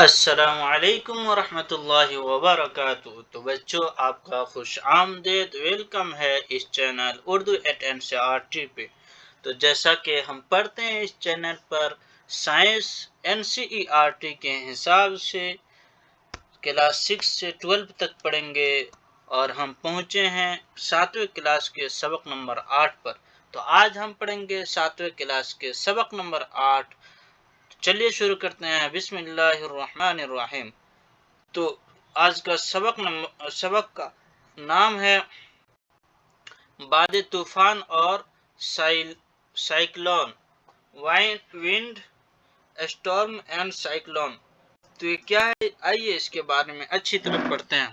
السلام علیکم ورحمۃ اللہ وبرکاتہ۔ تو بچوں، آپ کا خوش آمدید، ویلکم ہے اس channel Urdu at N C R T پہ۔ تو جیسا کہ ہم پڑھتے ہیں اس چینل پر science N C E R T کے حساب سے کلاس 6 سے 12 تک پڑھیں گے، اور ہم پہنچے ہیں 7ویں کلاس کے سبق نمبر 8 پر۔ تو آج ہم پڑھیں گے 7ویں کلاس کے سبق نمبر 8۔ چلیے شروع کرتے ہیں، بسم اللہ الرحمن الرحیم۔ تو آج کا سبق کا نام ہے باد طوفان اور cyclone, wind storm and cyclone. تو یہ کیا ہے، آئیے اس کے بارے میں اچھی طرح پڑھتے ہیں۔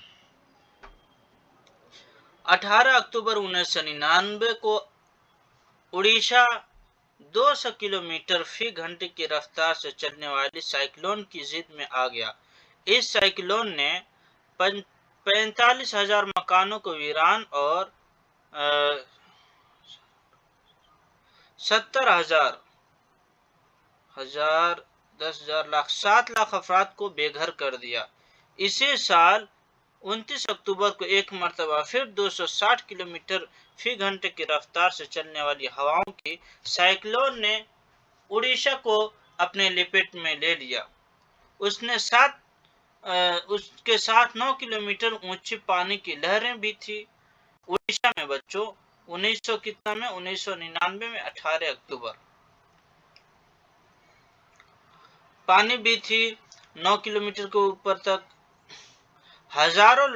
18 اکتوبر 1999 کو اڑیسہ 200 کلومیٹر فی گھنٹے کی رفتار سے چلنے والی سائیکلون کی زد میں آ گیا۔ اس سائیکلون نے 45,000 مکانوں کو ویران اور 7 لاکھ افراد کو بے گھر کر دیا۔ اسی سال 29 اکتوبر کو ایک مرتبہ پھر 260 کلومیٹر فی گھنٹے کی رفتار سے چلنے والی ہواؤں کی سائیکلون نے اڑیسہ کو اپنے لپیٹ میں لے لیا۔ اس کے ساتھ 9 کلومیٹر اونچی پانی کی لہریں بھی تھی۔ اڑیسہ میں بچوں 1999 میں 18 اکتوبر پانی بھی تھی 9 کلومیٹر کے اوپر تک۔ ہزاروں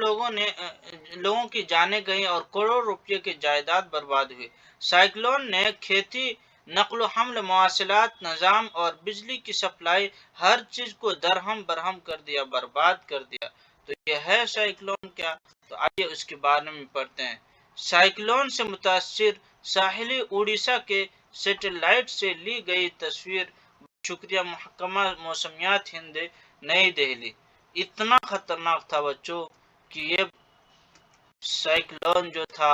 لوگوں کی جانیں گئیں اور کروڑوں روپے کی جائیداد برباد ہوئی۔ سائیکلون نے کھیتی، نقل و حمل، مواصلات نظام اور بجلی کی سپلائی، ہر چیز کو درہم برہم کر دیا، برباد کر دیا۔ تو یہ ہے سائیکلون کیا، تو آئیے اس کے بارے میں پڑھتے ہیں۔ سائیکلون سے متاثر ساحلی اڑیسہ کے سیٹلائٹ سے لی گئی تصویر۔ شکریہ محکمہ موسمیات ہند، نئی دہلی۔ اتنا خطرناک تھا بچوں کہ یہ سائیکلون جو تھا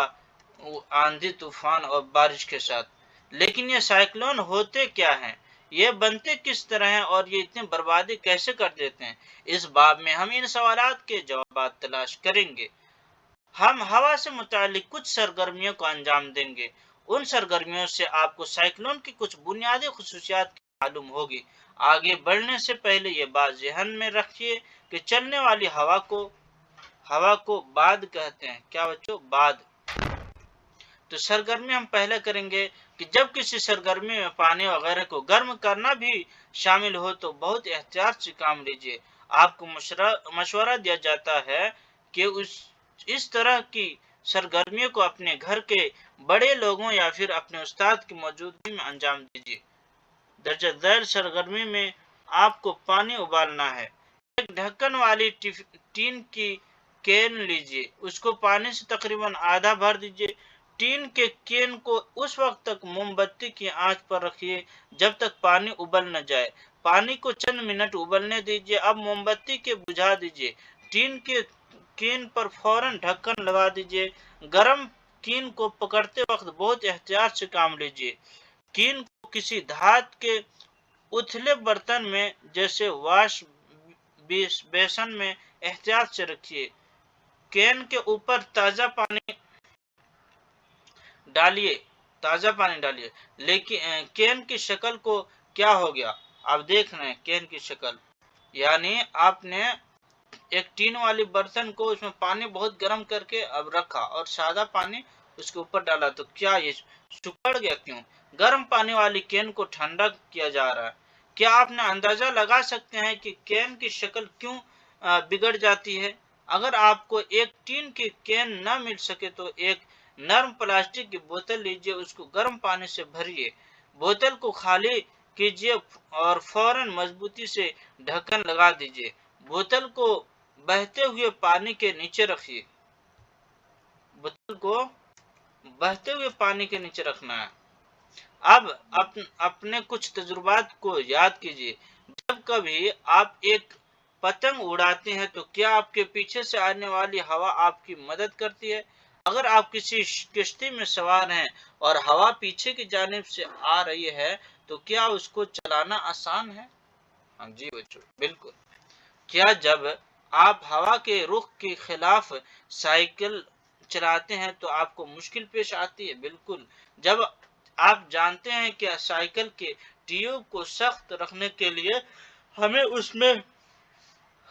وہ آندھی طوفان اور بارش کے ساتھ۔ لیکن یہ سائیکلون ہوتے کیا ہیں، یہ بنتے کس طرح ہیں، اور یہ اتنی بربادی کیسے کر دیتے ہیں، اس باب میں ہم ان سوالات کے جوابات تلاش کریں گے۔ ہم ہوا سے متعلق کچھ سرگرمیوں کو انجام دیں گے۔ ان سرگرمیوں سے آپ کو سائیکلون کی کچھ بنیادی خصوصیات معلوم ہوگی۔ آگے بڑھنے سے پہلے یہ بات ذہن میں رکھیے کہ چلنے والی ہوا کو باد کہتے ہیں۔ کیا بچوں؟ باد۔ تو سرگرمی ہم پہلے کریں گے کہ جب کسی سرگرمی میں پانی وغیرہ کو گرم کرنا بھی شامل ہو تو بہت احتیاط سے کام لیجیے۔ آپ کو مشورہ دیا جاتا ہے کہ اس طرح کی سرگرمیوں کو اپنے گھر کے بڑے لوگوں یا پھر اپنے استاد کی موجودگی میں انجام دیجیے۔ درجہ ذیل سرگرمی میں آپ کو پانی ابالنا ہے۔ ایک ڈھکن والی ٹین کی کین لیجیے، اس کو پانی سے تقریباً آدھا بھر دیجیے۔ ٹین کے کین کو اس وقت تک موم بتی کی آنچ پر رکھیے جب تک پانی ابل نہ جائے۔ پانی کو چند منٹ ابلنے دیجیے۔ اب موم بتی کے بجھا دیجیے۔ ٹین کے کین پر فوراً ڈھکن لگا دیجیے۔ گرم کین کو پکڑتے وقت بہت احتیاط سے کام لیجیے۔ کین کو کسی دھات کے اتھلے برتن میں جیسے واش بیسن میں احتیاط سے رکھیے۔ کین کے اوپر تازہ پانی ڈالیے۔ لیکن کین کی شکل کو کیا ہو گیا، آپ دیکھ رہے ہیں کین کی شکل، یعنی آپ نے ایک ٹین والی برتن کو اس میں پانی بہت گرم کر کے اب رکھا اور سادہ پانی اس کے اوپر ڈالا، تو کیا یہ سکڑ گیا؟ کیوں؟ گرم پانی والی کین کو ٹھنڈا کیا جا رہا ہے۔ کیا آپ نے اندازہ لگا سکتے ہیں کہ کین کی شکل کیوں بگڑ جاتی ہے؟ اگر آپ کو ایک ٹین کی کین نہ مل سکے تو ایک نرم پلاسٹک کی بوتل لیجیے، اس کو گرم پانی سے بھریے، بوتل کو خالی کیجیے اور فوراً مضبوطی سے ڈھکن لگا دیجیے۔ بوتل کو بہتے ہوئے پانی کے نیچے رکھیے۔ بوتل کو بہتے ہوئے پانی کے نیچے رکھنا ہے۔ اب اپنے کچھ تجربات کو یاد کیجیے۔ جب کبھی آپ ایک پتنگ اڑاتے ہیں تو کیا آپ کے پیچھے سے آنے والی ہوا آپ کی مدد کرتی ہے؟ اگر آپ کسی کشتی میں سوار ہیں اور ہوا پیچھے کی جانب سے آ رہی ہے تو کیا اس کو چلانا آسان ہے؟ ہاں جی بچوں، بالکل۔ کیا جب آپ ہوا کے رخ کے خلاف سائیکل چلاتے ہیں تو آپ کو مشکل پیش آتی ہے؟ بالکل۔ جب آپ جانتے ہیں کہ سائیکل کے ٹیوب کو سخت رکھنے کے لیے ہمیں اس میں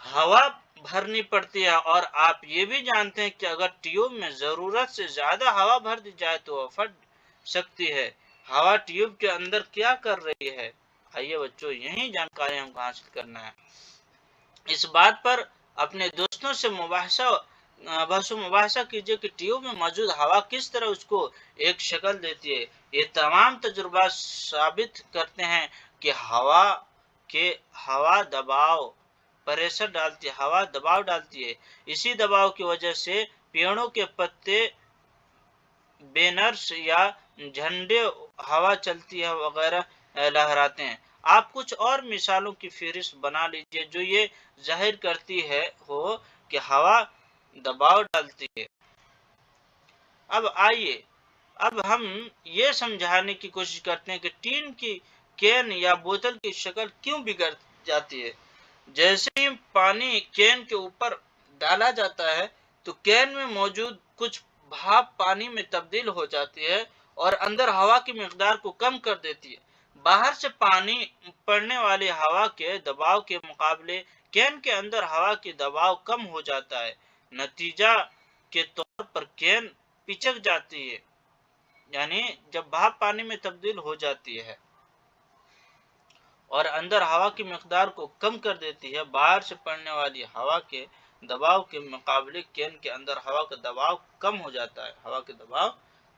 ہوا بھرنی پڑتی ہے، اور آپ یہ بھی جانتے ہیں کہ اگر ٹیوب میں ضرورت سے زیادہ ہوا بھر دی جائے تو وہ پھٹ سکتی ہے۔ ہوا ٹیوب کے اندر کیا کر رہی ہے؟ آئیے بچوں، یہی جانکاری ہم کو حاصل کرنا ہے۔ اس بات پر اپنے دوستوں سے بحث و مباحثہ کیجیے کہ ٹیوب میں موجود ہوا کس طرح اس کو ایک شکل دیتی ہے۔ یہ تمام تجربات ثابت کرتے ہیں کہ ہوا دباؤ پریشر ڈالتی ہے، ہوا دباؤ ڈالتی ہے۔ اسی دباؤ کی وجہ سے پیڑوں کے پتے، بینرز یا جھنڈے ہوا چلتی ہے وغیرہ لہراتے ہیں۔ آپ کچھ اور مثالوں کی فہرست بنا لیجئے جو یہ ظاہر کرتی ہو کہ ہوا دباؤ ڈالتی ہے۔ اب آئیے، اب ہم یہ سمجھانے کی کوشش کرتے ہیں کہ ٹین کی کین یا بوتل کی شکل کیوں بگڑ جاتی ہے۔ جیسے ہی پانی کین کے اوپر ڈالا جاتا ہے تو کین میں موجود کچھ بھاپ پانی میں تبدیل ہو جاتی ہے اور اندر ہوا کی مقدار کو کم کر دیتی ہے۔ باہر سے پانی پڑنے والی ہوا کے دباؤ کے مقابلے کین کے اندر ہوا کی دباؤ کم ہو جاتا ہے۔ نتیجہ کے طور پر کین پچک جاتی ہے، یعنی جب بھاپ پانی میں تبدیل ہو جاتی ہے اور اندر ہوا کی مقدار کو کم کر دیتی ہے، باہر سے پڑنے والی ہوا کے دباؤ کے مقابلے کین کے اندر ہوا کا دباؤ کم ہو جاتا ہے، ہوا کا دباؤ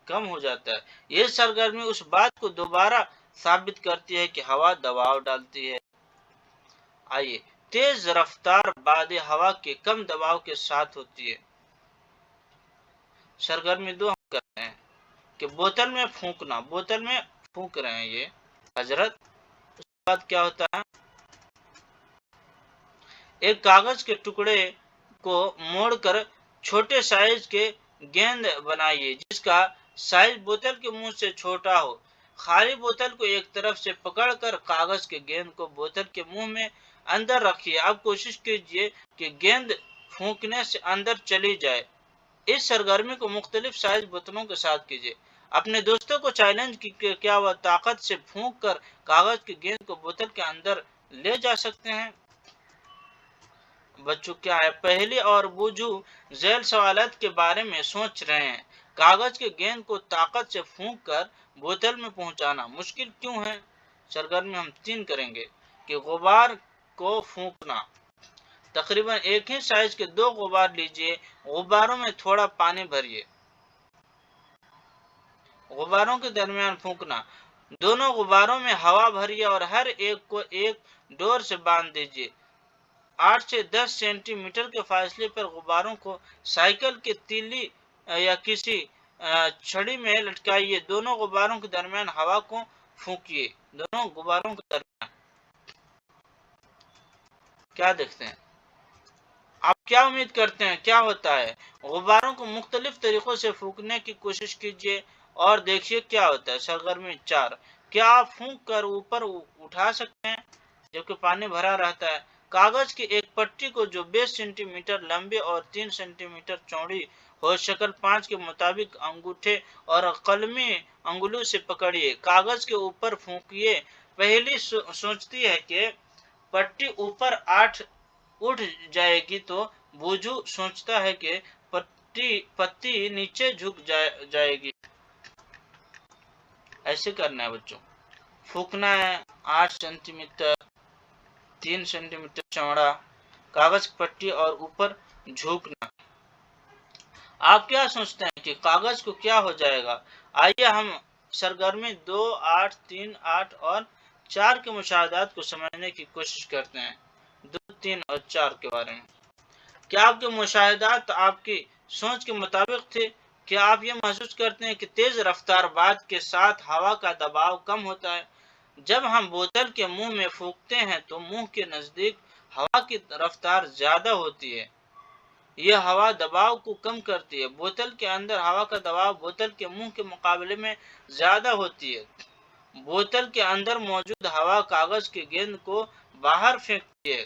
کم ہو جاتا ہے۔ یہ سرگرمی اس بات کو دوبارہ ثابت کرتی ہے کہ ہوا دباؤ ڈالتی ہے۔ آئیے، تیز رفتار باد ہوا کے کم دباؤ کے ساتھ ہوتی ہے۔ سرگرمی دو ہم کرتے ہیں کہ بوتل میں پھونکنا، بوتل میں پھونک رہے ہیں یہ حضرت، اس کے بعد کیا ہوتا ہے، ایک کاغذ کے ٹکڑے کو موڑ کر چھوٹے سائز کے گیند بنائیے جس کا سائز بوتل کے منہ سے چھوٹا ہو۔ خالی بوتل کو ایک طرف سے پکڑ کر کاغذ کے گیند کو بوتل کے منہ میں اندر رکھیے۔ اب کوشش کیجیے کہ گیند پھونکنے سے اندر چلی جائے۔ اس سرگرمی کو مختلف سائز بوتلوں کے ساتھ کیجیے۔ اپنے دوستوں کو چیلنج کی کہ کیا وہ طاقت سے پھونک کر کاغذ کی گیند کو بوتل کے اندر لے جا سکتے ہیں۔ بچوں، کیا ہے، پہلی اور بوجھو ذیل سوالات کے بارے میں سوچ رہے ہیں۔ کاغذ کے گیند کو طاقت سے پھونک کر بوتل میں پہنچانا مشکل کیوں ہے؟ سرگرمی ہم 3 کریں گے کہ غبار کو پھونکنا۔ تقریباً ایک ہی سائز کے 2 غبار لیجئے، غباروں میں تھوڑا پانی بھریے، غباروں کے درمیان پھونکنا۔ دونوں غباروں میں ہوا بھریے اور ہر ایک کو ایک ڈور سے باندھ دیجئے۔ 8 سے 10 سینٹی میٹر کے فاصلے پر غباروں کو سائیکل کے تیلی یا کسی چھڑی میں لٹکائیے۔ دونوں غباروں کے درمیان ہوا کو پھونکیے، دونوں غباروں کے درمیان۔ کیا دیکھتے ہیں آپ؟ کیا امید کرتے ہیں کیا ہوتا ہے؟ غباروں کو مختلف طریقوں سے پھونکنے کی کوشش کیجیے اور دیکھیے کیا ہوتا ہے۔ سرگرمی 4، کیا آپ پھونک کر اوپر اٹھا سکتے ہیں جبکہ پانی بھرا رہتا ہے؟ کاغذ کی ایک پٹی کو جو 20 سینٹی میٹر لمبی اور 3 سینٹی میٹر چوڑی ہو، شکل 5 کے مطابق انگوٹھے اور قلمی انگلیوں سے پکڑیے، کاغذ کے اوپر پھونکیے۔ پہلی سوچتی ہے کہ پٹی اوپر اٹھ جائے گی تو بوجھو سوچتا ہے کہ پتی نیچے جھک جائے گی۔ ایسے کرنا ہے بچوں، پھونکنا ہے 8 سینٹی میٹر، 3 سینٹی میٹر چوڑا کاغذ کی پٹی اور اوپر جھکنا۔ آپ کیا سوچتے ہیں کہ کاغذ کو کیا ہو جائے گا؟ آئیے ہم سرگرمی 2، 8، 3، 8 اور 4 کے مشاہدات کو سمجھنے کی کوشش کرتے ہیں۔ 2، 3 اور 4 کے بارے میں کیا آپ کے مشاہدات آپ کی سوچ کے مطابق تھے؟ کیا آپ یہ محسوس کرتے ہیں کہ تیز رفتار باد کے ساتھ ہوا کا دباؤ کم ہوتا ہے؟ جب ہم بوتل کے منہ میں پھونکتے ہیں تو منہ کے نزدیک ہوا کی رفتار زیادہ ہوتی ہے، یہ ہوا دباؤ کو کم کرتی ہے۔ بوتل کے اندر ہوا کا دباؤ بوتل کے منہ کے مقابلے میں زیادہ ہوتی ہے۔ بوتل کے اندر موجود ہوا کاغذ کی گیند کو باہر پھینکتی ہے۔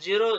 0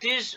30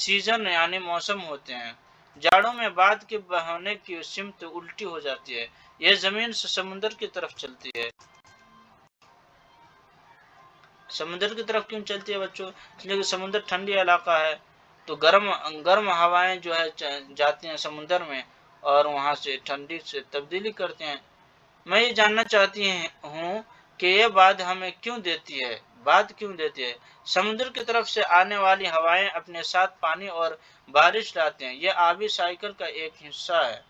سیزن یعنی موسم ہوتے ہیں۔ جاڑوں میں باد کے بہانے کی سمت الٹی ہو جاتی ہے، یہ زمین سے سمندر کی طرف چلتی ہے۔ سمندر کی طرف کیوں چلتی ہے بچوں؟ اس لیے کہ سمندر ٹھنڈی علاقہ ہے، تو گرم ہوائیں جو ہے جاتی ہیں سمندر میں اور وہاں سے ٹھنڈی سے تبدیلی کرتے ہیں۔ میں یہ جاننا چاہتی ہوں کہ یہ بات ہمیں کیوں دیتی ہے؟ بات کیوں دیتی ہے؟ سمندر کی طرف سے آنے والی ہوائیں اپنے ساتھ پانی اور بارش لاتے ہیں، یہ آبی سائیکل کا ایک حصہ ہے۔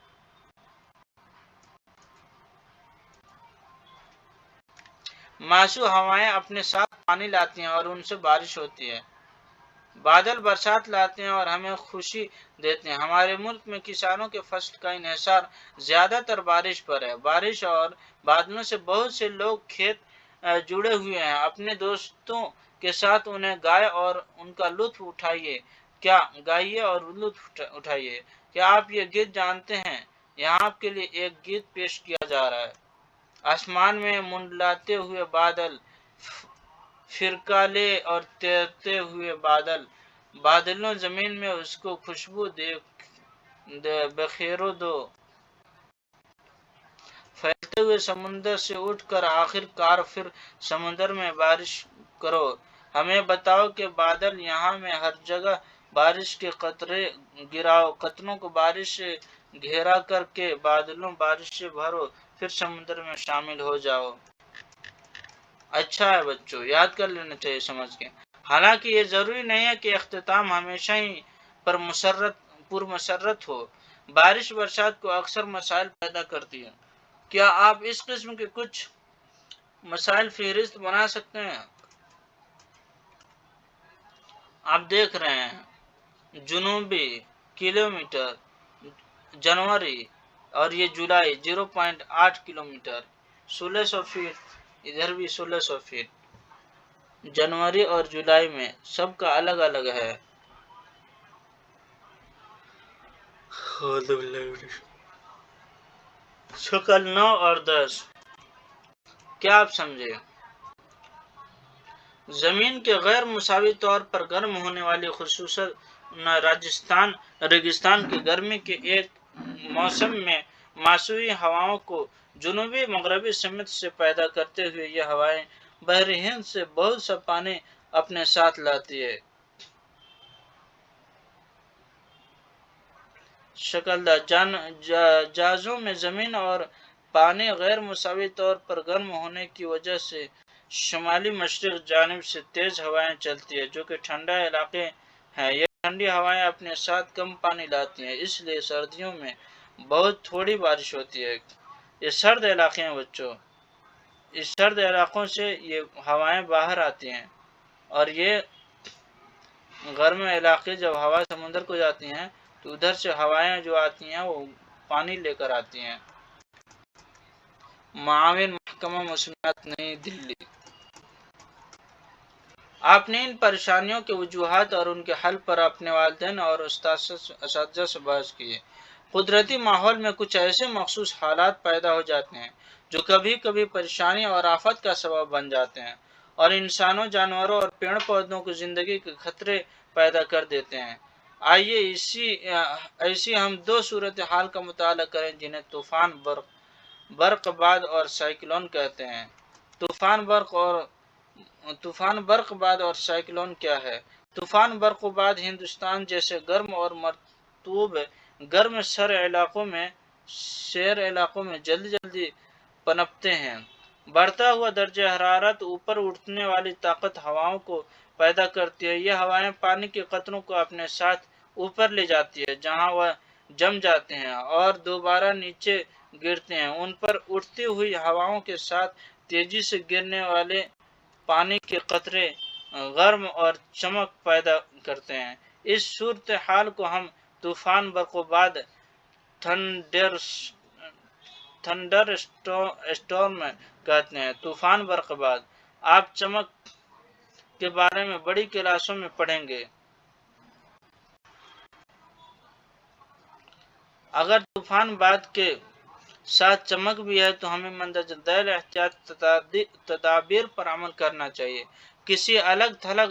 ماسو ہوائیں اپنے ساتھ پانی لاتی ہیں اور ان سے بارش ہوتی ہے۔ بادل برسات لاتے ہیں اور ہمیں خوشی دیتے ہیں۔ ہمارے ملک میں کسانوں کے فصل کا انحصار زیادہ تر بارش پر ہے۔ بارش اور بادلوں سے بہت سے لوگ کھیت جڑے ہوئے ہیں۔ اپنے دوستوں کے ساتھ انہیں گائے اور ان کا لطف اٹھائیے۔ گائیے اور لطف اٹھائیے۔ کیا آپ یہ گیت جانتے ہیں؟ یہاں آپ کے لیے ایک گیت پیش کیا جا رہا ہے۔ آسمان میں منڈلاتے ہوئے بادل، فرقالے اور تیرتے ہوئے بادل، بادلوں زمین میں اس کو خوشبو بخیرو دو، پھیلتے ہوئے سمندر سے اٹھ کر آخر کار پھر سمندر میں بارش کرو۔ ہمیں بتاؤ کہ بادل یہاں میں ہر جگہ بارش کے قطرے گراؤ، قطروں کو بارش سے گھیرا کر کے بادلوں بارش سے بھرو، پھر سمندر میں شامل ہو جاؤ۔ اچھا ہے بچوں، یاد کر لینا چاہیے سمجھ کے۔ حالانکہ یہ ضروری نہیں ہے کہ اختتام ہمیشہ ہی پرمسرت ہو۔ بارش برسات کو اکثر مسائل پیدا کرتی ہے۔ کیا آپ اس قسم کے کچھ مسائل فہرست بنا سکتے ہیں؟ آپ دیکھ رہے ہیں جنوبی کلومیٹر جنوری اور یہ جولائی 0.8 کلومیٹر 1600 فیٹ، ادھر بھی 1600 فیٹ۔ جنوری اور جولائی میں سب کا الگ الگ ہے۔ شکل 9 اور 10 کیا آپ سمجھے؟ زمین کے غیر مساوی طور پر گرم ہونے والی خصوصاً راجستھان ریگستان کی گرمی کے ایک موسم میں ماسوی ہواؤں کو جنوبی مغربی سمت سے پیدا کرتے ہوئے یہ ہوائیں بحر ہند سے بہت سا پانی اپنے ساتھ لاتی ہے۔ شکل جازوں میں زمین اور پانی غیر مساوی طور پر گرم ہونے کی وجہ سے شمالی مشرق جانب سے تیز ہوائیں چلتی ہیں جو کہ ٹھنڈا علاقے ہیں۔ یہ ٹھنڈی ہوائیں اپنے ساتھ کم پانی لاتی ہیں، اس لیے سردیوں میں بہت تھوڑی بارش ہوتی ہے۔ یہ سرد علاقے ہیں بچوں، اس سرد علاقوں سے یہ ہوائیں باہر آتی ہیں اور یہ گرم علاقے جب ہوا سمندر کو جاتی ہیں تو ادھر سے ہوائیں جو آتی ہیں وہ پانی لے کر آتی ہیں۔ معاون محکمہ موسمیات نئی دہلی۔ آپ نے ان پریشانیوں کے وجوہات اور ان کے حل پر اپنے والدین اور اساتذہ سے بحث کی ہے۔ قدرتی ماحول میں کچھ ایسے مخصوص حالات پیدا ہو جاتے ہیں جو کبھی کبھی پریشانی اور آفت کا سبب بن جاتے ہیں اور انسانوں، جانوروں اور پیڑ پودوں کو زندگی کے خطرے پیدا کر دیتے ہیں۔ آئیے ایسی ہم دو صورتحال کا مطالعہ کریں جنہیں طوفان برق باد اور سائیکلون کہتے ہیں۔ طوفان برق باد اور سائیکلون کیا ہے؟ طوفان برق باد ہندوستان جیسے گرم اور مرطوب گرم سیر علاقوں میں جلدی پنپتے ہیں۔ بڑھتا ہوا درجہ حرارت اوپر اٹھنے والی طاقت ہواؤں کو پیدا کرتی ہے۔ یہ ہوائیں پانی کے قطروں کو اپنے ساتھ اوپر لے جاتی ہے جہاں وہ جم جاتے ہیں اور دوبارہ نیچے گرتے ہیں۔ ان پر اٹھتی ہوئی ہواؤں کے ساتھ تیزی سے گرنے والے پانی کے قطرے گرم اور چمک پیدا کرتے ہیں۔ اس صورتحال کو ہم طوفان برق باد تھنڈر اسٹارم کہتے ہیں۔ طوفان برق باد آپ چمک کے بارے میں بڑی کلاسوں میں پڑھیں گے۔ اگر طوفان باد کے ساتھ چمک بھی ہے تو ہمیں مندرجہ ذیل احتیاطی تدابیر پر عمل کرنا چاہیے۔ کسی الگ تھلگ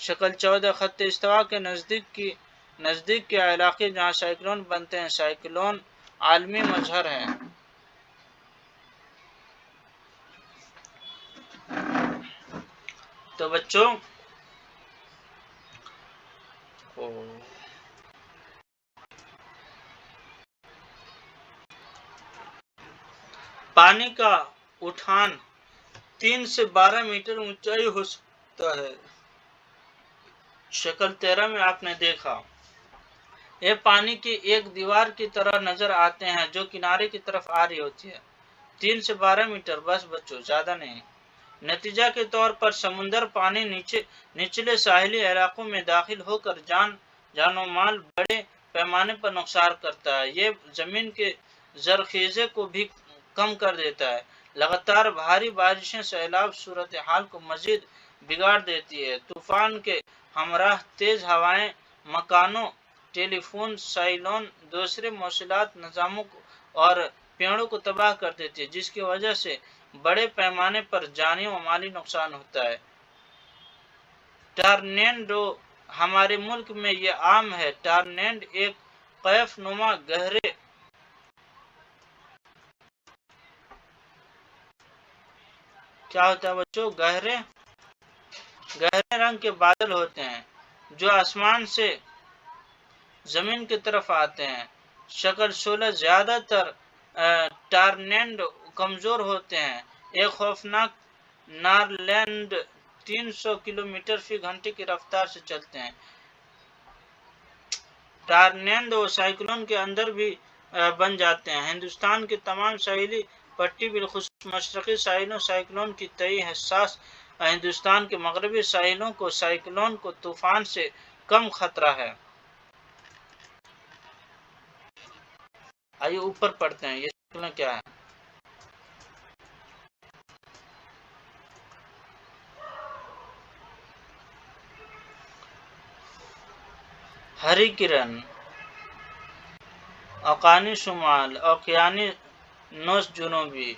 شکل 14 خط استوا کے نزدیک کے علاقے جہاں سائیکلون بنتے ہیں سائیکلون عالمی مظہر ہے۔ تو بچوں پانی کا اٹھان 3 سے 12 میٹر اونچائی ہو سکتا ہے۔ شکل 13 میں آپ نے دیکھا یہ پانی کی ایک دیوار کی طرح نظر آتے ہیں جو کنارے کی طرف آ رہی ہوتی ہے۔ 3 سے 12 میٹر، بس بچوں زیادہ نہیں۔ نتیجہ کے طور پر سمندر پانی نچلے ساحلی علاقوں میں داخل ہو کر جان و مال بڑے پیمانے پر نقصان کرتا ہے۔ یہ زمین کے زرخیزے کو بھی کم کر دیتا ہے۔ لگاتار بھاری بارشیں سیلاب صورتحال کو مزید بگاڑ دیتی ہے۔ طوفان کے ہمراہ تیز ہوائیں مکانوں، ٹیلی فون سائلوں، دوسرے مواصلات نظاموں اور پیڑوں کو تباہ کر دیتی ہے، جس کی وجہ سے بڑے پیمانے پر جانی و مالی نقصان ہوتا ہے۔ ٹارنیڈو ہمارے ملک میں یہ عام ہے۔ ٹارنیڈو ایک کیف نما گہرے کیا ہوتا ہے بچوں؟ گہرے رنگ کے بادل ہوتے ہیں جو آسمان سے زمین کی طرف آتے ہیں۔ شکل 16 زیادہ تر ٹارنیڈو کمزور ہوتے ہیں۔ ایک خوفناک نارلینڈ 300 کلومیٹر فی گھنٹے کی رفتار سے چلتے ہیں۔ ٹارنیڈو سائیکلون کے اندر بھی بن جاتے ہیں۔ ہندوستان کے تمام ساحلی پٹی بالخصوص مشرقی ساحلوں سائیکلون کی تئیں حساس۔ ہندوستان کے مغربی ساحلوں کو سائیکلون کو طوفان سے کم خطرہ ہے۔ آئیے اوپر پڑھتے ہیں یہ سائیکلون کیا ہے۔ ہری کرن، اوقیانی شمال، اوقیانی نوس جنوبی،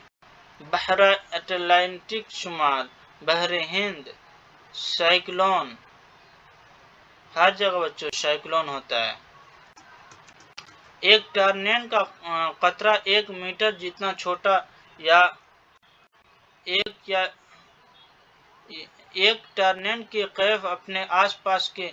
بحر اٹلانٹک شمال، بحر ہند، سائیکلون، ہر جگہ بچوں سائیکلون ہوتا ہے۔ ایک ٹارنیڈو کا قطرہ 1 میٹر جتنا چھوٹا یا ایک ٹارنیڈو کی کیف اپنے آس پاس کے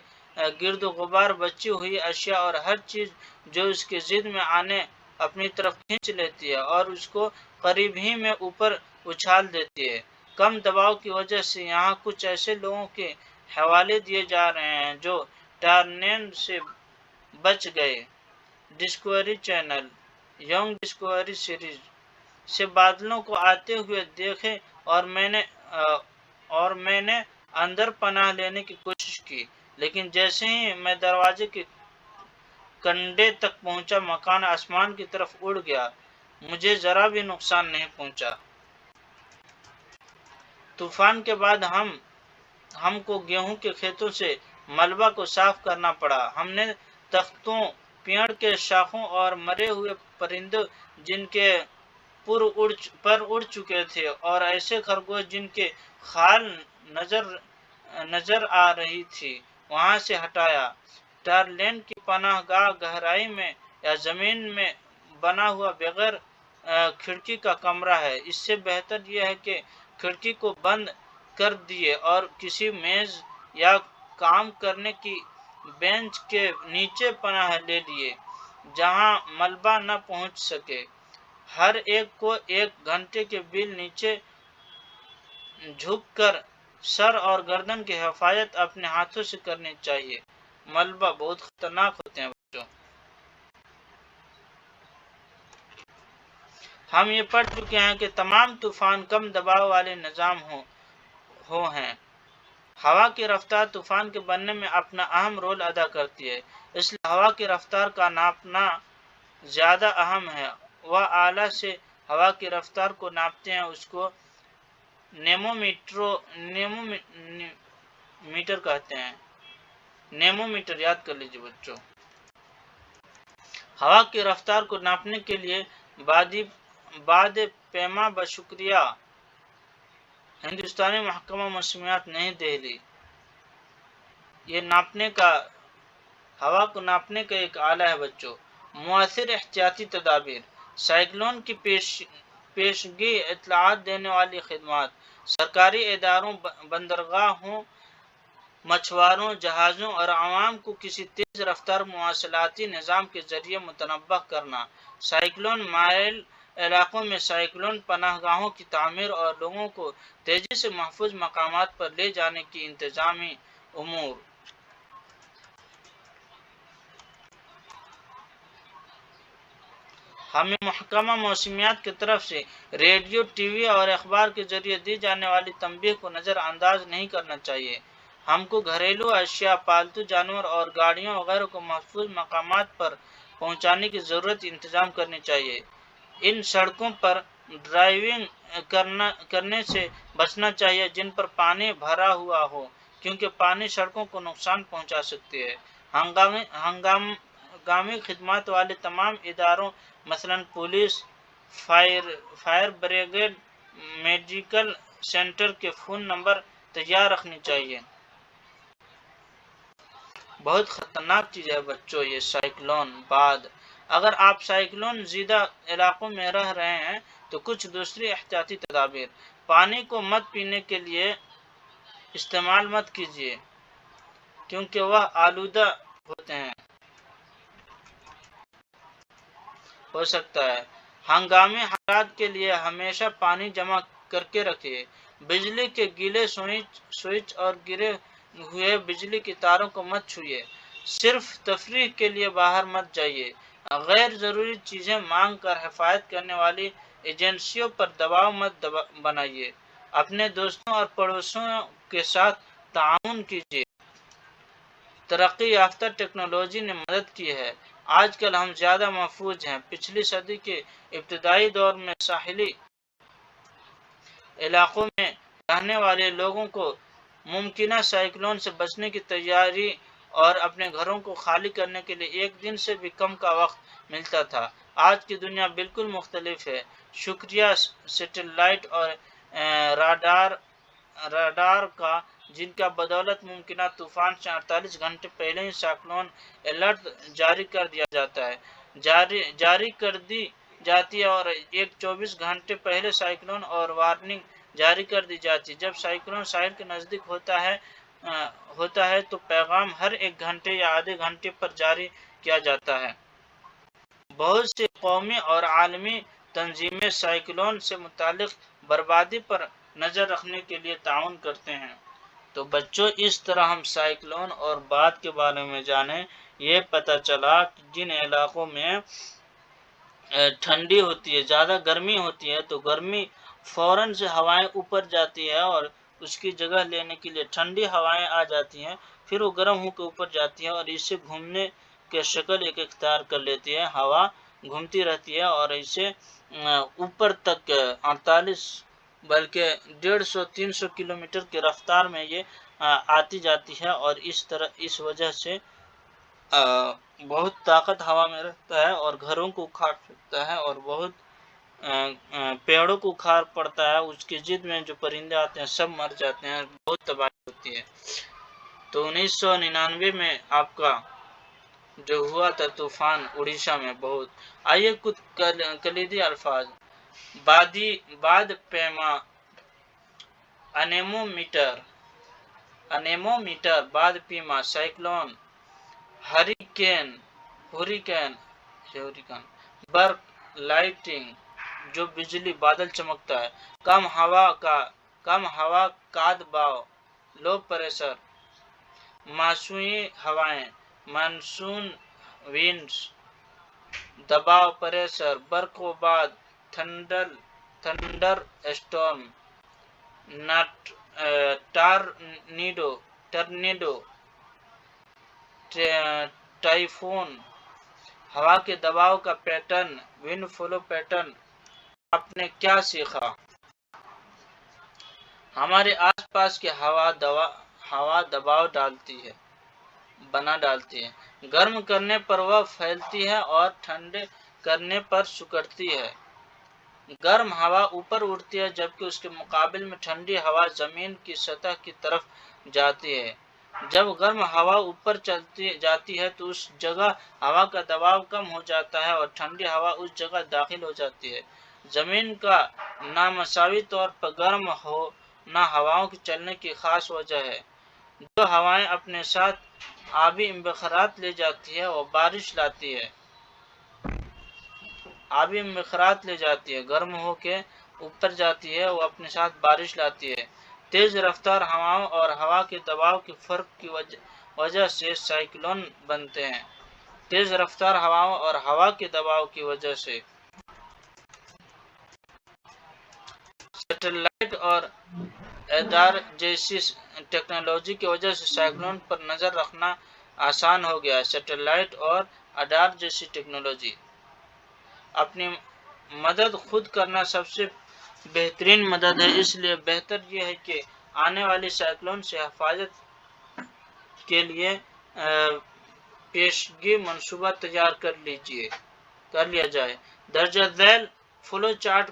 گرد و غبار، بچی ہوئی اشیاء اور ہر چیز جو اس کی زد میں آنے اپنی طرف کھینچ لیتی ہے اور اس کو قریب ہی میں اوپر اچھال دیتی ہے۔ کم دباؤ کی وجہ سے یہاں کچھ ایسے لوگوں کے حوالے دیے جا رہے ہیں جو ٹارنیڈو سے بچ گئے۔ Discovery channel Jung Discovery series سے بادلوں کو آتے ہوئے دیکھے اور میں نے اندر پناہ لینے کی کوشش کی، لیکن جیسے ہی میں دروازے کے کنڈے تک پہنچا مکان آسمان کی طرف اڑ گیا، مجھے ذرا بھی نقصان نہیں پہنچا۔ طوفان کے بعد ہم کو گیہوں کے کھیتوں سے ملبہ کو صاف کرنا پڑا۔ ہم نے تختوں، پیڑ کے شاخوں اور مرے ہوئے پرندوں جن کے پر اڑ چکے تھے اور ایسے خرگوش جن کے کھال نظر آ رہی تھی وہاں سے ہٹایا۔ ٹارنیڈو کی پناہ گاہ گہرائی میں یا زمین میں بنا ہوا بغیر کھڑکی کا کمرہ ہے۔ اس سے بہتر یہ ہے کہ کھڑکی کو بند کر دیے اور کسی میز یا کام کرنے کی بینچ کے نیچے پناہ لے لیے جہاں ملبہ نہ پہنچ سکے۔ ہر ایک کو 1 گھنٹے کے بعد نیچے جھک کر سر اور گردن کی حفاظت اپنے ہاتھوں سے کرنی چاہیے۔ ملبہ بہت خطرناک ہوتے ہیں بچوں۔ ہم یہ پڑھ چکے ہیں کہ تمام طوفان کم دباؤ والے نظام ہیں۔ ہوا کی رفتار طوفان کے بننے میں اپنا اہم رول ادا کرتی ہے، اس لیے ہوا کی رفتار کا ناپنا زیادہ اہم ہے۔ وہ آلہ سے ہوا کی رفتار کو ناپتے ہیں، اس کو نیمومیٹر کہتے ہیں۔ نیمومیٹر یاد کر لیجئے بچوں۔ ہوا کی رفتار کو ناپنے کے لیے بعد پیما بشکریہ ہندوستانی محکمہ موسمیات نئی دہلی یہ ہوا کو ناپنے کا ایک آلہ ہے بچوں۔ مؤثر احتیاطی تدابیر: سائیکلون کی پیشگی اطلاعات دینے والی خدمات سرکاری اداروں، بندرگاہوں، مچھواروں، جہازوں اور عوام کو کسی تیز رفتار مواصلاتی نظام کے ذریعے متنبہ کرنا۔ سائیکلون مائل علاقوں میں سائیکلون پناہ گاہوں کی تعمیر اور لوگوں کو تیزی سے محفوظ مقامات پر لے جانے کی انتظامی امور۔ ہمیں محکمہ موسمیات کی طرف سے ریڈیو، ٹی وی اور اخبار کے ذریعے دی جانے والی تنبیہ کو نظر انداز نہیں کرنا چاہیے۔ ہم کو گھریلو اشیاء، پالتو جانور اور گاڑیوں وغیرہ کو محفوظ مقامات پر پہنچانے کی ضرورت انتظام کرنی چاہیے۔ ان سڑکوں پر ڈرائیونگ کرنے سے بچنا چاہیے جن پر پانی بھرا ہوا ہو، کیونکہ پانی سڑکوں کو نقصان پہنچا سکتی ہے۔ ہنگامی خدمات والے تمام اداروں مثلاً police, fire brigade, medical centre کے فون نمبر تیار رکھنے چاہیے۔ بہت خطرناک چیز ہے بچوں یہ سائیکلون بعد۔ اگر آپ سائیکلون زدہ علاقوں میں رہ رہے ہیں تو کچھ دوسری احتیاطی تدابیر: پانی کو مت پینے کے لیے استعمال مت کیجیے کیونکہ وہ آلودہ ہو سکتا ہے۔ ہنگامی حالات کے لیے ہمیشہ پانی جمع کر کے رکھیے۔ بجلی کے گیلے سوئچ اور گرے ہوئے بجلی کی تاروں کو مت چھوئیے۔ صرف تفریح کے لیے باہر مت جائیے۔ غیر ضروری چیزیں مانگ کر حفاظت کرنے والی ایجنسیوں پر دباؤ مت بنائیے۔ اپنے دوستوں اور پڑوسیوں کے ساتھ تعاون کیجیے۔ ترقی یافتہ ٹیکنالوجی نے مدد کی ہے۔ آج کل ہم زیادہ محفوظ ہیں۔ پچھلی صدی کے ابتدائی دور میں ساحلی علاقوں میں رہنے والے لوگوں کو ممکنہ سائیکلون سے بچنے کی تیاری اور اپنے گھروں کو خالی کرنے کے لیے ایک دن سے بھی کم کا وقت ملتا تھا۔ آج کی دنیا بالکل مختلف ہے۔ شکریہ سیٹلائٹ اور راڈار کا، جن کا بدولت ممکنہ طوفان سے 48 گھنٹے پہلے ہی سائیکلون الرٹ جاری کر دی جاتی ہے اور 24 گھنٹے پہلے سائیکلون اور وارننگ جاری کر دی جاتی ہے۔ جب سائیکلون ساحل کے نزدیک ہوتا ہے تو پیغام ہر 1 گھنٹے یا آدھے گھنٹے پر جاری کیا جاتا ہے۔ بہت سی قومی اور عالمی تنظیمیں سائیکلون سے متعلق بربادی پر نظر رکھنے کے لیے تعاون کرتے ہیں۔ تو بچوں، اس طرح ہم سائیکلون اور بعد کے بارے میں جانیں۔ یہ پتہ چلا کہ جن علاقوں میں ٹھنڈی ہوتی ہے، زیادہ گرمی ہوتی ہے، تو گرمی فوراً سے ہوائیں اوپر جاتی ہے اور اس کی جگہ لینے کے لیے ٹھنڈی ہوائیں آ جاتی ہیں، پھر وہ گرم ہو کے اوپر جاتی ہے اور اس سے گھومنے کے شکل ایک اختیار کر لیتی ہے۔ ہوا گھومتی رہتی ہے اور اسے اوپر تک 48 بلکہ 150-300 کلومیٹر کی رفتار میں یہ آتی جاتی ہے اور اس وجہ سے بہت طاقت ہوا میں رہتا ہے اور گھروں کو اکھاڑ سکتا ہے اور بہت پیڑوں کو اکھاڑ پڑتا ہے۔ اس کی ضد میں جو پرندے آتے ہیں سب مر جاتے ہیں، بہت تباہی ہوتی ہے۔ تو 1999 میں آپ کا جو ہوا تھا طوفان اڑیسہ میں بہت۔ آئیے کچھ کلیدی الفاظ: باد پیما، انیمومیٹر، باد پیما، سائیکلون، ہریکین، برق، لائٹنگ جو بجلی بادل چمکتا ہے، کم ہوا کا دباؤ، لو پریشر، مانسونی ہوائیں، مانسون وینڈز، دباؤ پریشر، برق و باد، تھنڈر اسٹارم، ٹارنیڈو، ٹائفون۔ ہوا کے دباؤ کا پیٹرن، ونڈ فلو پیٹرن۔ آپ نے کیا سیکھا؟ ہمارے آس پاس کی ہوا دباؤ بنا ڈالتی ہے۔ گرم کرنے پر وہ پھیلتی ہے اور ٹھنڈے کرنے پر سکڑتی ہے۔ گرم ہوا اوپر اٹھتی ہے جبکہ اس کے مقابل میں ٹھنڈی ہوا زمین کی سطح کی طرف جاتی ہے۔ جب گرم ہوا اوپر چلتی جاتی ہے تو اس جگہ ہوا کا دباؤ کم ہو جاتا ہے اور ٹھنڈی ہوا اس جگہ داخل ہو جاتی ہے۔ زمین کا نامساوی طور پر گرم ہونا ہواؤں کے چلنے کی خاص وجہ ہے۔ جو ہوائیں اپنے ساتھ آبی انبخارات لے جاتی ہے وہ بارش لاتی ہے۔ آبی انبخارات لے جاتی ہے، گرم ہو کے اوپر جاتی ہے، وہ اپنے ساتھ بارش لاتی ہے۔ تیز رفتار ہواؤں اور ہوا کے دباؤ کے فرق کی وجہ سے سائیکلون بنتے ہیں۔ تیز رفتار ہواؤں اور ہوا کے دباؤ کی وجہ سے سیٹلائٹ اور ادار جیسی ٹیکنالوجی کی وجہ سے سائیکلون پر نظر رکھنا آسان ہو گیا ہے۔ سیٹلائٹ اور ادار جیسی ٹیکنالوجی اپنی مدد خود کرنا سب سے بہترین مدد ہے، اس لیے بہتر یہ ہے کہ آنے والی سائیکلون سے حفاظت کے لیے پیشگی منصوبہ تیار کر لیا جائے۔ درجہ ذیل فلو چارٹ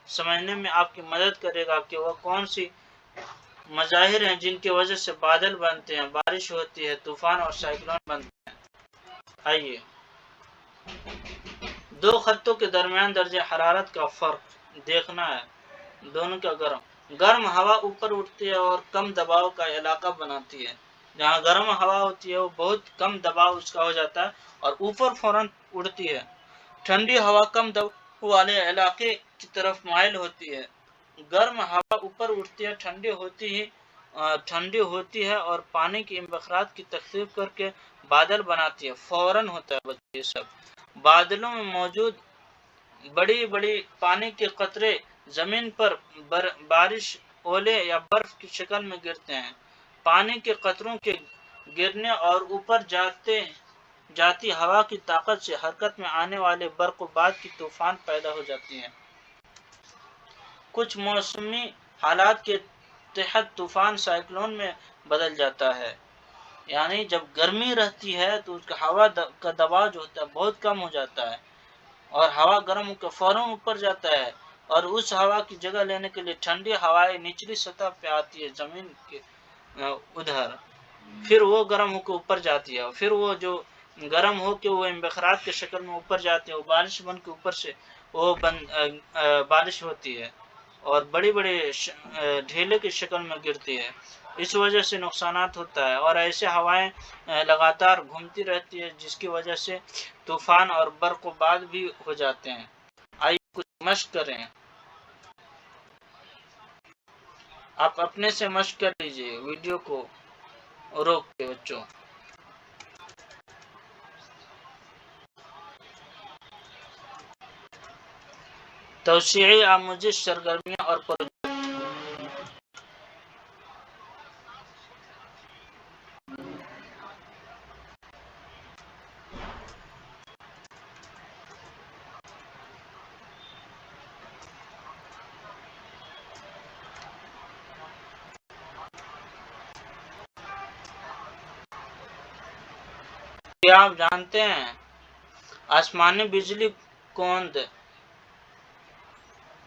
سمجھنے میں آپ کی مدد کرے گا کہ وہ کون سی مظاہر ہیں جن کی وجہ سے بادل بنتے ہیں، بارش ہوتی ہے، طوفان اور سائیکلون بنتے ہیں۔ آئیے دو خطوں کے درمیان درجہ حرارت کا فرق دیکھنا ہے۔ دونوں کا گرم ہوا اوپر اٹھتی ہے اور کم دباؤ کا علاقہ بناتی ہے۔ جہاں گرم ہوا ہوتی ہے وہ بہت کم دباؤ اس کا ہو جاتا ہے اور اوپر فوراً اڑتی ہے۔ ٹھنڈی ہوا کم دباؤ والے علاقے کی طرف مائل ہوتی ہے۔ گرم ہوا اوپر اٹھتی ہے، ٹھنڈی ہوتی ہے اور پانی کے انبخارات کی تخلیق کر کے بادل بناتی ہے۔ فوراً ہوتا ہے بچے یہ سب۔ بادلوں میں موجود بڑی بڑی پانی کے قطرے زمین پر بارش، اولے یا برف کی شکل میں گرتے ہیں۔ پانی کے قطروں کے گرنے اور اوپر جاتی ہوا کی طاقت سے حرکت میں آنے والے برق و باد کی طوفان پیدا ہو جاتی ہیں۔ کچھ موسمی حالات کے تحت طوفان سائیکلون میں بدل جاتا ہے۔ یعنی جب گرمی رہتی ہے تو اس کا ہوا کا دباؤ جو ہوتا ہے بہت کم ہو جاتا ہے اور ہوا گرم ہو کے فوراً اوپر جاتا ہے اور اس ہوا کی جگہ لینے کے لیے ٹھنڈی ہوائیں نچلی سطح پہ آتی ہے زمین کے ادھر، پھر وہ گرم ہو کے اوپر جاتی ہے اور پھر وہ جو گرم ہو کے وہ انبخارات کی شکل میں اوپر جاتے ہیں، وہ بارش بن کے اوپر سے وہ بارش ہوتی ہے اور بڑی بڑی ڈھیلے کی شکل میں گرتی ہے۔ اس وجہ سے نقصانات ہوتا ہے اور ایسے ہوائیں لگاتار گھومتی رہتی ہے جس کی وجہ سے طوفان اور برق و باد بھی ہو جاتے ہیں۔ آئیے کچھ مشق کریں، آپ اپنے سے مشق کر لیجئے ویڈیو کو روک کے بچوں۔ توسیعی آموزش سرگرمیاں اور پروجیکٹ۔ کیا آپ جانتے ہیں آسمانی بجلی کوند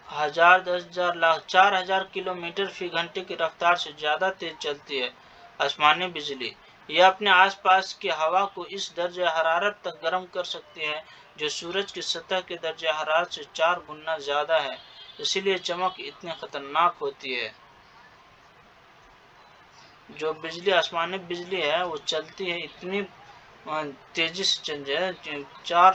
1000، 10,000، لاکھ، 4000 کلومیٹر فی گھنٹے کی رفتار سے زیادہ تیز چلتی ہے۔ آسمانی بجلی یہ اپنے آس پاس کی ہوا کو اس درجہ حرارت تک گرم کر سکتی ہے جو سورج کی سطح کے درجہ حرارت سے 4 گنا زیادہ ہے، اسی لیے چمک اتنی خطرناک ہوتی ہے۔ جو بجلی آسمانی بجلی ہے وہ چلتی ہے اتنی تیزی سے چل جائے 4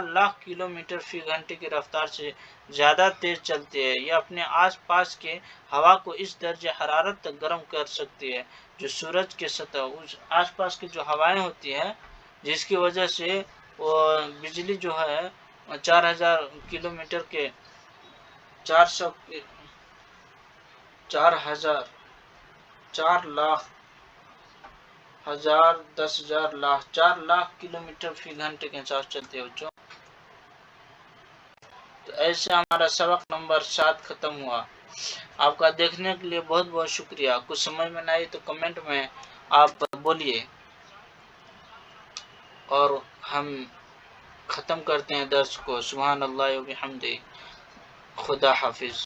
لاکھ کلومیٹر فی گھنٹے کی رفتار سے زیادہ تیز چلتی ہے۔ یہ اپنے آس پاس کے ہوا کو اس درجہ حرارت تک گرم کر سکتی ہے جو سورج کے سطح اس آس پاس کی جو ہوائیں ہوتی ہیں جس کی وجہ سے وہ بجلی جو ہے 4000 کلومیٹر کے 4 لاکھ، 1000، 10,000، لاکھ، 4 لاکھ کلومیٹر فی گھنٹے کے حساب سے چلتے ہیں بچوں۔ تو ایسے ہمارا سبق نمبر 7 ختم ہوا۔ آپ کا دیکھنے کے لیے بہت بہت شکریہ۔ کچھ سمجھ میں نہ آئی تو کمنٹ میں آپ بولیے اور ہم ختم کرتے ہیں درس کو۔ سبحان اللہ و بحمدہ، خدا حافظ۔